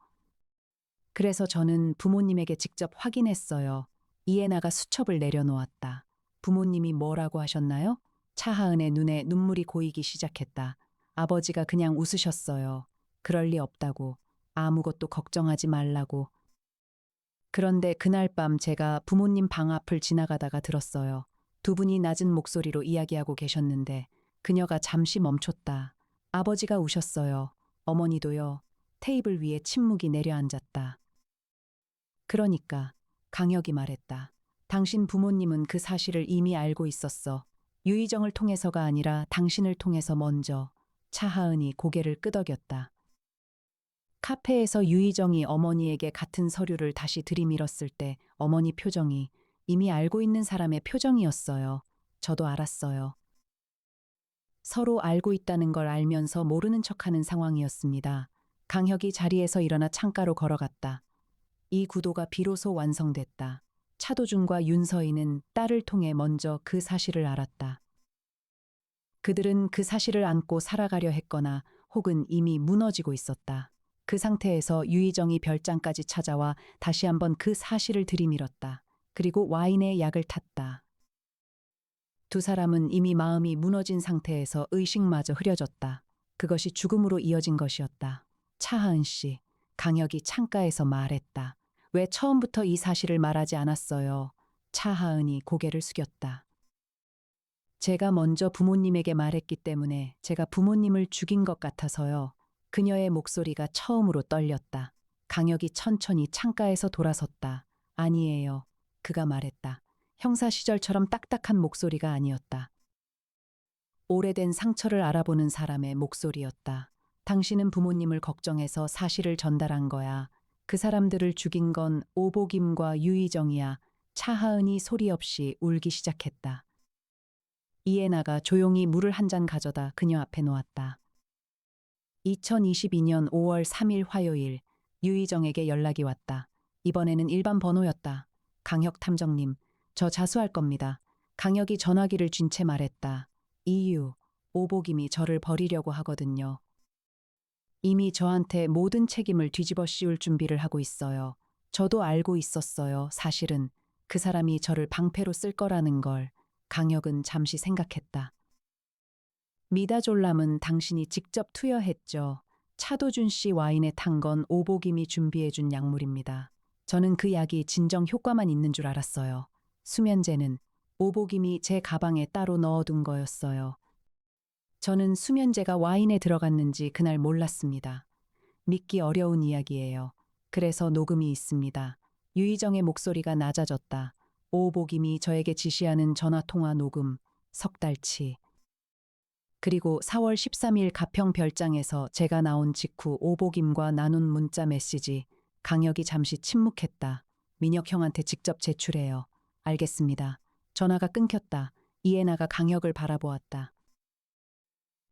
그래서 저는 부모님에게 직접 확인했어요. 이해나가 수첩을 내려놓았다. 부모님이 뭐라고 하셨나요? 차하은의 눈에 눈물이 고이기 시작했다. 아버지가 그냥 웃으셨어요. 그럴 리 없다고. 아무것도 걱정하지 말라고. 그런데 그날 밤 제가 부모님 방 앞을 지나가다가 들었어요. 두 분이 낮은 목소리로 이야기하고 계셨는데 그녀가 잠시 멈췄다. 아버지가 우셨어요. 어머니도요. 테이블 위에 침묵이 내려앉았다. 그러니까 강혁이 말했다. 당신 부모님은 그 사실을 이미 알고 있었어. 유희정을 통해서가 아니라 당신을 통해서 먼저. 차하은이 고개를 끄덕였다. 카페에서 유희정이 어머니에게 같은 서류를 다시 들이밀었을 때 어머니 표정이 이미 알고 있는 사람의 표정이었어요. 저도 알았어요. 서로 알고 있다는 걸 알면서 모르는 척하는 상황이었습니다. 강혁이 자리에서 일어나 창가로 걸어갔다. 이 구도가 비로소 완성됐다. 차도준과 윤서인은 딸을 통해 먼저 그 사실을 알았다. 그들은 그 사실을 안고 살아가려 했거나 혹은 이미 무너지고 있었다. 그 상태에서 유희정이 별장까지 찾아와 다시 한번 그 사실을 들이밀었다. 그리고 와인에 약을 탔다. 두 사람은 이미 마음이 무너진 상태에서 의식마저 흐려졌다. 그것이 죽음으로 이어진 것이었다. 차하은 씨, 강혁이 창가에서 말했다. 왜 처음부터 이 사실을 말하지 않았어요? 차하은이 고개를 숙였다. 제가 먼저 부모님에게 말했기 때문에 제가 부모님을 죽인 것 같아서요. 그녀의 목소리가 처음으로 떨렸다. 강혁이 천천히 창가에서 돌아섰다. 아니에요. 그가 말했다. 형사 시절처럼 딱딱한 목소리가 아니었다. 오래된 상처를 알아보는 사람의 목소리였다. 당신은 부모님을 걱정해서 사실을 전달한 거야. 그 사람들을 죽인 건 오복임과 유희정이야. 차하은이 소리 없이 울기 시작했다. 이해나가 조용히 물을 한 잔 가져다 그녀 앞에 놓았다. 2022년 5월 3일 화요일, 유희정에게 연락이 왔다. 이번에는 일반 번호였다. 강혁 탐정님, 저 자수할 겁니다. 강혁이 전화기를 쥔 채 말했다. 이유, 오복임이 저를 버리려고 하거든요. 이미 저한테 모든 책임을 뒤집어 씌울 준비를 하고 있어요. 저도 알고 있었어요. 사실은 그 사람이 저를 방패로 쓸 거라는 걸. 강혁은 잠시 생각했다. 미다졸람은 당신이 직접 투여했죠. 차도준 씨 와인에 탄 건 오복임이 준비해준 약물입니다. 저는 그 약이 진정 효과만 있는 줄 알았어요. 수면제는 오복임이 제 가방에 따로 넣어둔 거였어요. 저는 수면제가 와인에 들어갔는지 그날 몰랐습니다. 믿기 어려운 이야기예요. 그래서 녹음이 있습니다. 유희정의 목소리가 낮아졌다. 오복임이 저에게 지시하는 전화통화 녹음, 석 달치. 그리고 4월 13일 가평 별장에서 제가 나온 직후 오복임과 나눈 문자 메시지. 강혁이 잠시 침묵했다. 민혁 형한테 직접 제출해요. 알겠습니다. 전화가 끊겼다. 이해나가 강혁을 바라보았다.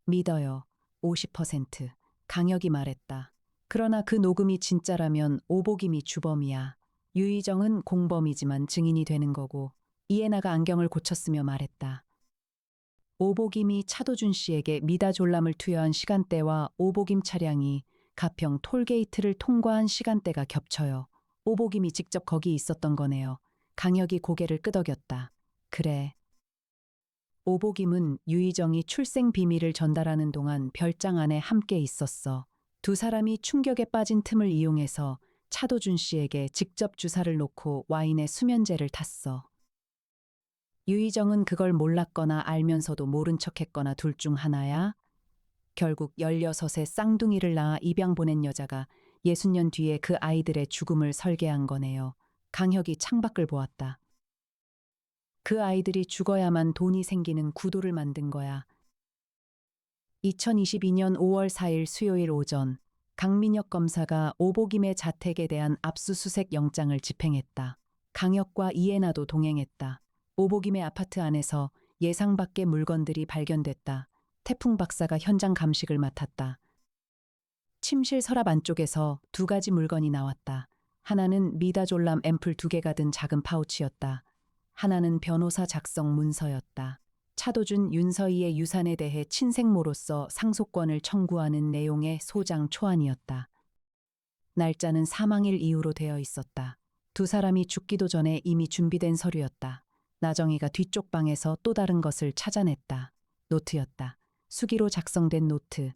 믿어요. 50%. 강혁이 말했다. 그러나 그 녹음이 진짜라면 오복임이 주범이야. 유희정은 공범이지만 증인이 되는 거고. 이해나가 안경을 고쳤으며 말했다. 오복임이 차도준 씨에게 미다졸람을 투여한 시간대와 오복임 차량이 가평 톨게이트를 통과한 시간대가 겹쳐요. 오복임이 직접 거기 있었던 거네요. 강혁이 고개를 끄덕였다. 그래. 오복임은 유희정이 출생 비밀을 전달하는 동안 별장 안에 함께 있었어. 두 사람이 충격에 빠진 틈을 이용해서 차도준 씨에게 직접 주사를 놓고 와인에 수면제를 탔어. 유희정은 그걸 몰랐거나 알면서도 모른 척했거나 둘 중 하나야. 결국 16의 쌍둥이를 낳아 입양 보낸 여자가 60년 뒤에 그 아이들의 죽음을 설계한 거네요. 강혁이 창밖을 보았다. 그 아이들이 죽어야만 돈이 생기는 구도를 만든 거야. 2022년 5월 4일 수요일 오전, 강민혁 검사가 오복임의 자택에 대한 압수수색 영장을 집행했다. 강혁과 이해나도 동행했다. 오복임의 아파트 안에서 예상 밖의 물건들이 발견됐다. 태풍 박사가 현장 감식을 맡았다. 침실 서랍 안쪽에서 두 가지 물건이 나왔다. 하나는 미다졸람 앰플 2개가 든 작은 파우치였다. 하나는 변호사 작성 문서였다. 차도준 윤서희의 유산에 대해 친생모로서 상속권을 청구하는 내용의 소장 초안이었다. 날짜는 사망일 이후로 되어 있었다. 두 사람이 죽기도 전에 이미 준비된 서류였다. 나정희가 뒤쪽 방에서 또 다른 것을 찾아냈다. 노트였다. 수기로 작성된 노트.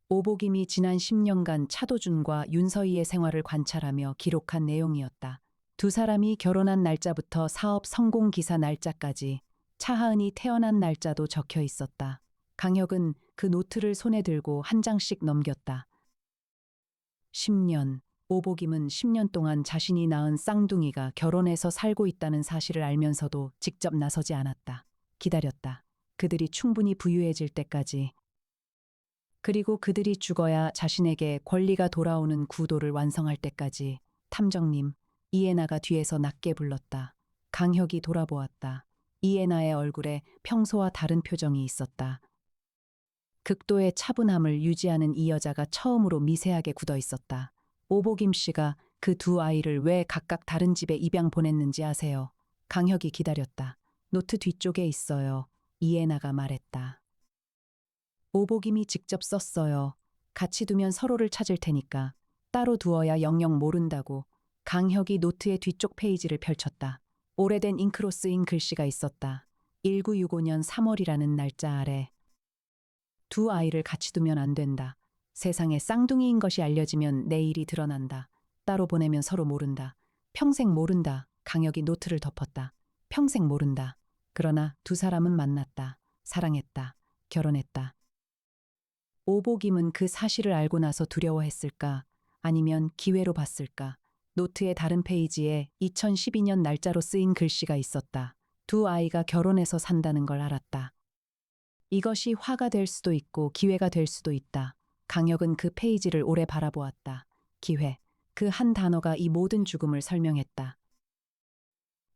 오복임이 지난 10년간 차도준과 윤서희의 생활을 관찰하며 기록한 내용이었다. 두 사람이 결혼한 날짜부터 사업 성공 기사 날짜까지 차하은이 태어난 날짜도 적혀 있었다. 강혁은 그 노트를 손에 들고 한 장씩 넘겼다. 10년. 오복임은 10년 동안 자신이 낳은 쌍둥이가 결혼해서 살고 있다는 사실을 알면서도 직접 나서지 않았다. 기다렸다. 그들이 충분히 부유해질 때까지. 그리고 그들이 죽어야 자신에게 권리가 돌아오는 구도를 완성할 때까지. 탐정님, 이해나가 뒤에서 낮게 불렀다. 강혁이 돌아보았다. 이해나의 얼굴에 평소와 다른 표정이 있었다. 극도의 차분함을 유지하는 이 여자가 처음으로 미세하게 굳어 있었다. 오복임 씨가 그 두 아이를 왜 각각 다른 집에 입양 보냈는지 아세요? 강혁이 기다렸다. 노트 뒤쪽에 있어요. 이해나가 말했다. 오복임이 직접 썼어요. 같이 두면 서로를 찾을 테니까. 따로 두어야 영영 모른다고. 강혁이 노트의 뒤쪽 페이지를 펼쳤다. 오래된 잉크로 쓰인 글씨가 있었다. 1965년 3월이라는 날짜 아래. 두 아이를 같이 두면 안 된다. 세상에 쌍둥이인 것이 알려지면 내일이 드러난다. 따로 보내면 서로 모른다. 평생 모른다. 강혁이 노트를 덮었다. 평생 모른다. 그러나 두 사람은 만났다. 사랑했다. 결혼했다. 오복임은 그 사실을 알고 나서 두려워했을까? 아니면 기회로 봤을까? 노트의 다른 페이지에 2012년 날짜로 쓰인 글씨가 있었다. 두 아이가 결혼해서 산다는 걸 알았다. 이것이 화가 될 수도 있고 기회가 될 수도 있다. 강혁은 그 페이지를 오래 바라보았다. 기회. 그 한 단어가 이 모든 죽음을 설명했다.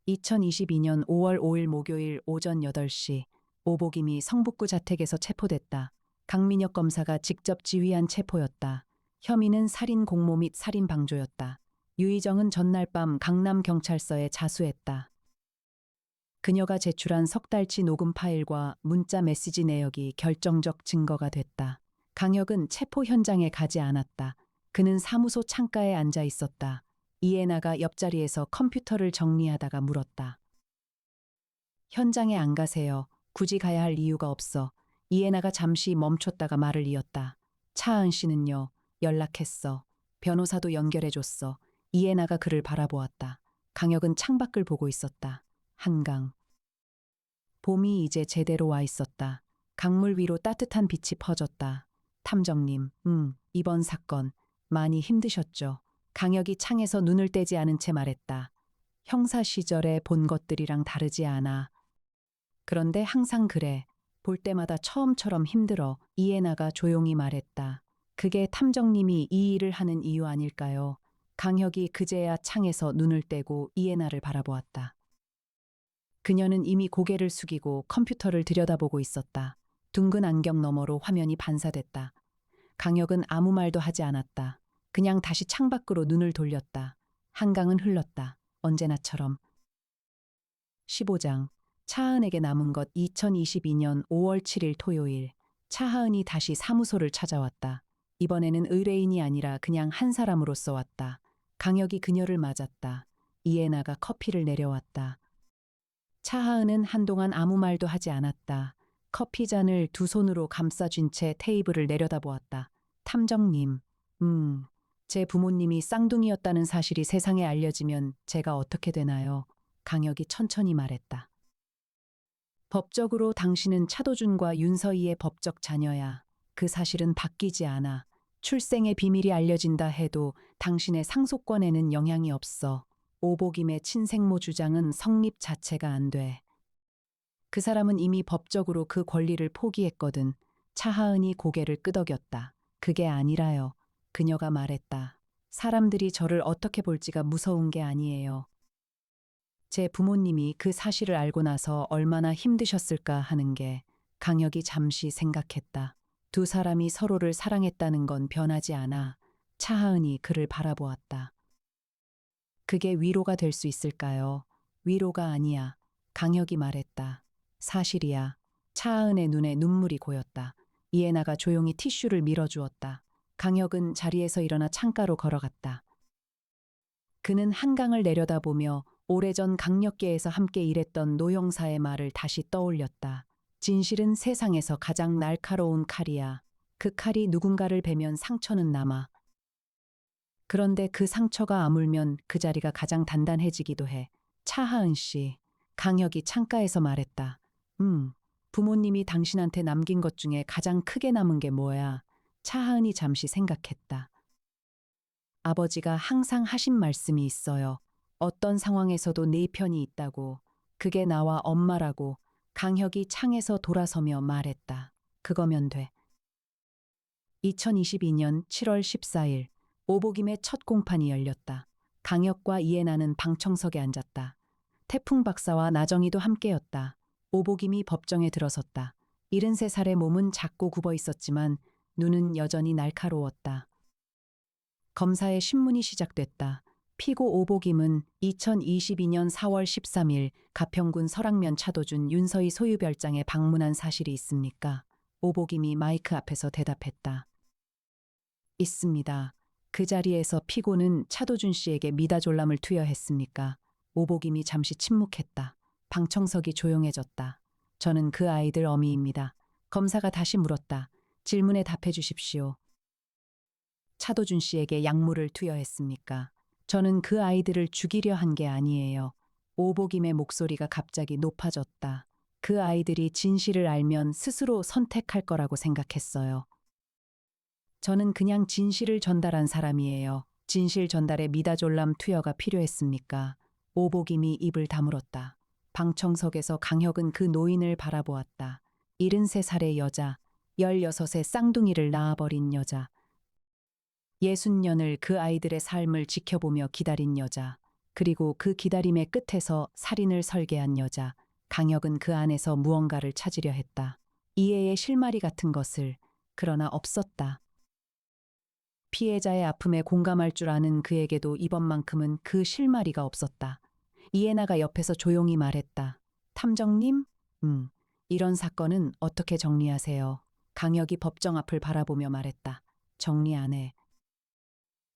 2022년 5월 5일 목요일 오전 8시 오복임이 성북구 자택에서 체포됐다. 강민혁 검사가 직접 지휘한 체포였다. 혐의는 살인 공모 및 살인 방조였다. 유희정은 전날 밤 강남경찰서에 자수했다. 그녀가 제출한 석 달치 녹음 파일과 문자 메시지 내역이 결정적 증거가 됐다. 강혁은 체포 현장에 가지 않았다. 그는 사무소 창가에 앉아 있었다. 이해나가 옆자리에서 컴퓨터를 정리하다가 물었다. 현장에 안 가세요. 굳이 가야 할 이유가 없어. 이해나가 잠시 멈췄다가 말을 이었다. 차은 씨는요. 연락했어. 변호사도 연결해줬어. 이해나가 그를 바라보았다. 강혁은 창밖을 보고 있었다. 한강. 봄이 이제 제대로 와 있었다. 강물 위로 따뜻한 빛이 퍼졌다. 탐정님, 이번 사건 많이 힘드셨죠? 강혁이 창에서 눈을 떼지 않은 채 말했다. 형사 시절에 본 것들이랑 다르지 않아. 그런데 항상 그래. 볼 때마다 처음처럼 힘들어. 이해나가 조용히 말했다. 그게 탐정님이 이 일을 하는 이유 아닐까요? 강혁이 그제야 창에서 눈을 떼고 이해나를 바라보았다. 그녀는 이미 고개를 숙이고 컴퓨터를 들여다보고 있었다. 둥근 안경 너머로 화면이 반사됐다. 강혁은 아무 말도 하지 않았다. 그냥 다시 창밖으로 눈을 돌렸다. 한강은 흘렀다. 언제나처럼. 15장. 차은에게 남은 것 2022년 5월 7일 토요일. 차하은이 다시 사무소를 찾아왔다. 이번에는 의뢰인이 아니라 그냥 한 사람으로서 왔다. 강혁이 그녀를 맞았다. 이해나가 커피를 내려왔다. 차하은은 한동안 아무 말도 하지 않았다. 커피잔을 두 손으로 감싸쥔 채 테이블을 내려다보았다. 탐정님, 제 부모님이 쌍둥이였다는 사실이 세상에 알려지면 제가 어떻게 되나요? 강혁이 천천히 말했다. 법적으로 당신은 차도준과 윤서희의 법적 자녀야. 그 사실은 바뀌지 않아. 출생의 비밀이 알려진다 해도 당신의 상속권에는 영향이 없어. 오복임의 친생모 주장은 성립 자체가 안 돼. 그 사람은 이미 법적으로 그 권리를 포기했거든. 차하은이 고개를 끄덕였다. 그게 아니라요. 그녀가 말했다. 사람들이 저를 어떻게 볼지가 무서운 게 아니에요. 제 부모님이 그 사실을 알고 나서 얼마나 힘드셨을까 하는 게 강혁이 잠시 생각했다. 두 사람이 서로를 사랑했다는 건 변하지 않아. 차하은이 그를 바라보았다. 그게 위로가 될 수 있을까요? 위로가 아니야. 강혁이 말했다. 사실이야. 차하은의 눈에 눈물이 고였다. 이해나가 조용히 티슈를 밀어주었다. 강혁은 자리에서 일어나 창가로 걸어갔다. 그는 한강을 내려다보며 오래전 강력계에서 함께 일했던 노형사의 말을 다시 떠올렸다. 진실은 세상에서 가장 날카로운 칼이야. 그 칼이 누군가를 베면 상처는 남아. 그런데 그 상처가 아물면 그 자리가 가장 단단해지기도 해. 차하은 씨, 강혁이 창가에서 말했다. 부모님이 당신한테 남긴 것 중에 가장 크게 남은 게 뭐야? 차하은이 잠시 생각했다. 아버지가 항상 하신 말씀이 있어요. 어떤 상황에서도 네 편이 있다고. 그게 나와 엄마라고. 강혁이 창에서 돌아서며 말했다. 그거면 돼. 2022년 7월 14일 오복임의 첫 공판이 열렸다. 강혁과 이해나는 방청석에 앉았다. 태풍 박사와 나정이도 함께였다. 오복임이 법정에 들어섰다. 73살의 몸은 작고 굽어 있었지만 눈은 여전히 날카로웠다. 검사의 신문이 시작됐다. 피고 오복임은 2022년 4월 13일 가평군 설악면 차도준 윤서희 소유별장에 방문한 사실이 있습니까? 오복임이 마이크 앞에서 대답했다. 있습니다. 그 자리에서 피고는 차도준 씨에게 미다졸람을 투여했습니까? 오복임이 잠시 침묵했다. 방청석이 조용해졌다. 저는 그 아이들 어미입니다. 검사가 다시 물었다. 질문에 답해 주십시오. 차도준 씨에게 약물을 투여했습니까? 저는 그 아이들을 죽이려 한 게 아니에요. 오복임의 목소리가 갑자기 높아졌다. 그 아이들이 진실을 알면 스스로 선택할 거라고 생각했어요. 저는 그냥 진실을 전달한 사람이에요. 진실 전달에 미다졸람 투여가 필요했습니까? 오복임이 입을 다물었다. 방청석에서 강혁은 그 노인을 바라보았다. 73살의 여자, 16의 쌍둥이를 낳아버린 여자. 60년을 그 아이들의 삶을 지켜보며 기다린 여자. 그리고 그 기다림의 끝에서 살인을 설계한 여자. 강혁은 그 안에서 무언가를 찾으려 했다. 이해의 실마리 같은 것을. 그러나 없었다. 피해자의 아픔에 공감할 줄 아는 그에게도 이번만큼은 그 실마리가 없었다. 이해나가 옆에서 조용히 말했다. 탐정님? 이런 사건은 어떻게 정리하세요? 강혁이 법정 앞을 바라보며 말했다. 정리 안 해.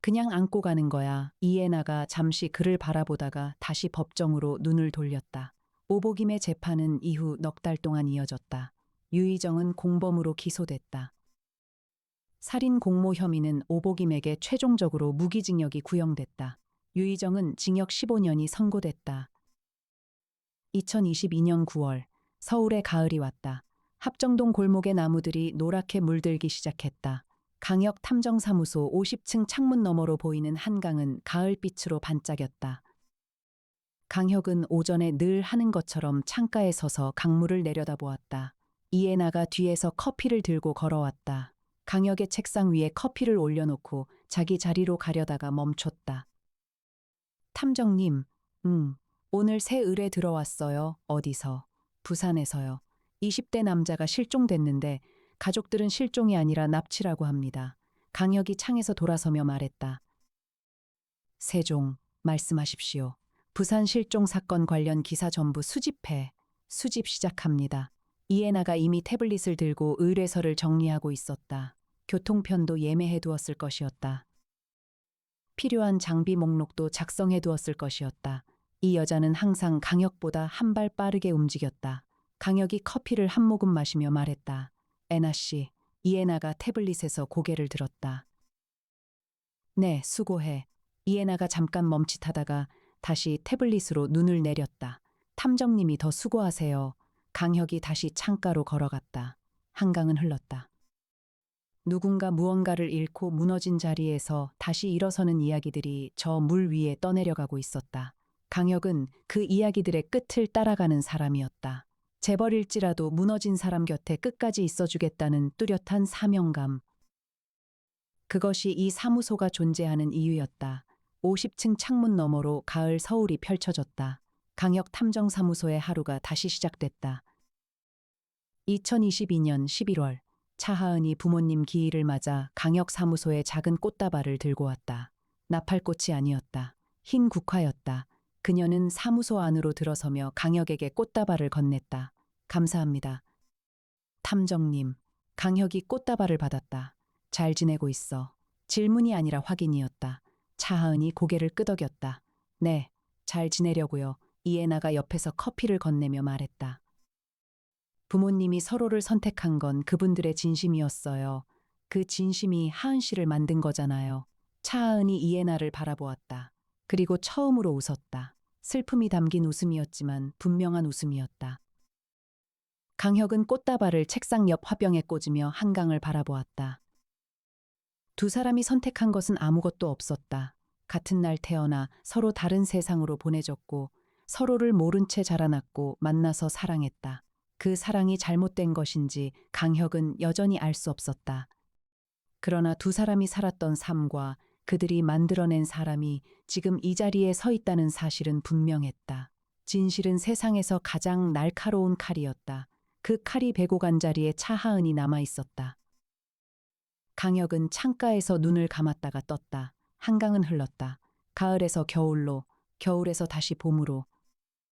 그냥 안고 가는 거야. 이해나가 잠시 그를 바라보다가 다시 법정으로 눈을 돌렸다. 오복임의 재판은 이후 넉 달 동안 이어졌다. 유희정은 공범으로 기소됐다. 살인 공모 혐의는 오복임에게 최종적으로 무기징역이 구형됐다. 유희정은 징역 15년이 선고됐다. 2022년 9월 서울의 가을이 왔다. 합정동 골목의 나무들이 노랗게 물들기 시작했다. 강혁 탐정사무소 50층 창문 너머로 보이는 한강은 가을빛으로 반짝였다. 강혁은 오전에 늘 하는 것처럼 창가에 서서 강물을 내려다보았다. 이해나가 뒤에서 커피를 들고 걸어왔다. 강혁의 책상 위에 커피를 올려놓고 자기 자리로 가려다가 멈췄다. 탐정님, 오늘 새 의뢰 들어왔어요. 어디서? 부산에서요. 20대 남자가 실종됐는데 가족들은 실종이 아니라 납치라고 합니다. 강혁이 창에서 돌아서며 말했다. 세종, 말씀하십시오. 부산 실종 사건 관련 기사 전부 수집해. 수집 시작합니다. 이해나가 이미 태블릿을 들고 의뢰서를 정리하고 있었다. 교통편도 예매해 두었을 것이었다. 필요한 장비 목록도 작성해 두었을 것이었다. 이 여자는 항상 강혁보다 한 발 빠르게 움직였다. 강혁이 커피를 한 모금 마시며 말했다. 애나 씨, 이해나가 태블릿에서 고개를 들었다. 네, 수고해. 이해나가 잠깐 멈칫하다가 다시 태블릿으로 눈을 내렸다. 탐정님이 더 수고하세요. 강혁이 다시 창가로 걸어갔다. 한강은 흘렀다. 누군가 무언가를 잃고 무너진 자리에서 다시 일어서는 이야기들이 저 물 위에 떠내려가고 있었다. 강혁은 그 이야기들의 끝을 따라가는 사람이었다. 재벌일지라도 무너진 사람 곁에 끝까지 있어주겠다는 뚜렷한 사명감. 그것이 이 사무소가 존재하는 이유였다. 50층 창문 너머로 가을 서울이 펼쳐졌다. 강역 탐정사무소의 하루가 다시 시작됐다. 2022년 11월 차하은이 부모님 기일을 맞아 강역사무소에 작은 꽃다발을 들고 왔다. 나팔꽃이 아니었다. 흰 국화였다. 그녀는 사무소 안으로 들어서며 강역에게 꽃다발을 건넸다. 감사합니다. 탐정님, 강혁이 꽃다발을 받았다. 잘 지내고 있어. 질문이 아니라 확인이었다. 차하은이 고개를 끄덕였다. 네, 잘 지내려고요. 이해나가 옆에서 커피를 건네며 말했다. 부모님이 서로를 선택한 건 그분들의 진심이었어요. 그 진심이 하은 씨를 만든 거잖아요. 차하은이 이해나를 바라보았다. 그리고 처음으로 웃었다. 슬픔이 담긴 웃음이었지만 분명한 웃음이었다. 강혁은 꽃다발을 책상 옆 화병에 꽂으며 한강을 바라보았다. 두 사람이 선택한 것은 아무것도 없었다. 같은 날 태어나 서로 다른 세상으로 보내졌고 서로를 모른 채 자라났고 만나서 사랑했다. 그 사랑이 잘못된 것인지 강혁은 여전히 알 수 없었다. 그러나 두 사람이 살았던 삶과 그들이 만들어낸 사람이 지금 이 자리에 서 있다는 사실은 분명했다. 진실은 세상에서 가장 날카로운 칼이었다. 그 칼이 베고 간 자리에 차하은이 남아 있었다. 강혁은 창가에서 눈을 감았다가 떴다. 한강은 흘렀다. 가을에서 겨울로, 겨울에서 다시 봄으로